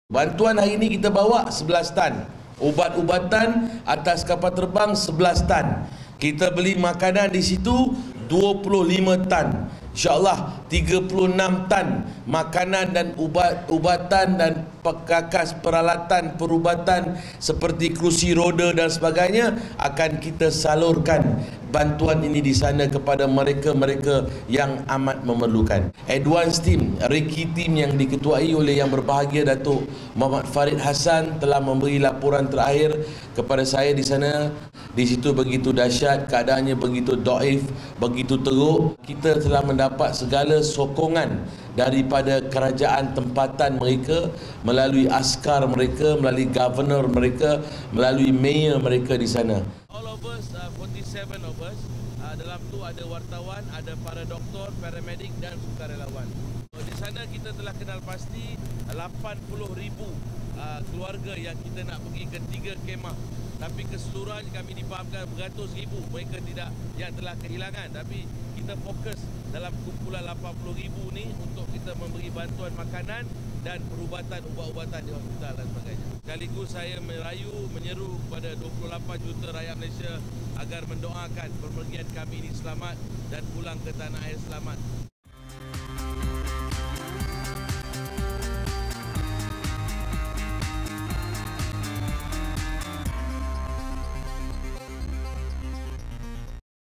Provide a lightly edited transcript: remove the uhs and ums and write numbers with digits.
Bantuan hari ini kita bawa 11 tan. Ubat-ubatan atas kapal terbang 11 tan. Kita beli makanan di situ 25 tan. InsyaAllah 36 tan makanan dan ubat-ubatan dan perkakas peralatan perubatan seperti kerusi roda dan sebagainya akan kita salurkan bantuan ini di sana kepada mereka-mereka yang amat memerlukan. Advance Team, Reki Team yang diketuai oleh Yang Berbahagia Datuk Muhammad Farid Hassan telah memberi laporan terakhir kepada saya di sana. Di situ begitu dahsyat, keadaannya begitu daif, begitu teruk. Kita telah mendapat segala sokongan daripada kerajaan tempatan mereka, melalui askar mereka, melalui governor mereka, melalui mayor mereka di sana. All of us, 47 of us, dalam tu ada wartawan, ada para doktor, paramedik dan sukarelawan. Di sana kita telah kenal pasti 80,000 keluarga yang kita nak pergi ke 3 kemah. Tapi keseluruhan kami difahamkan beratus ribu mereka yang telah kehilangan. Tapi kita fokus dalam kumpulan 80,000 ni untuk kita memberi bantuan makanan dan perubatan ubat-ubatan di hospital dan sebagainya. Sekaligus saya menyeru kepada 28 juta rakyat Malaysia agar mendoakan pemergian kami ini selamat dan pulang ke tanah air selamat.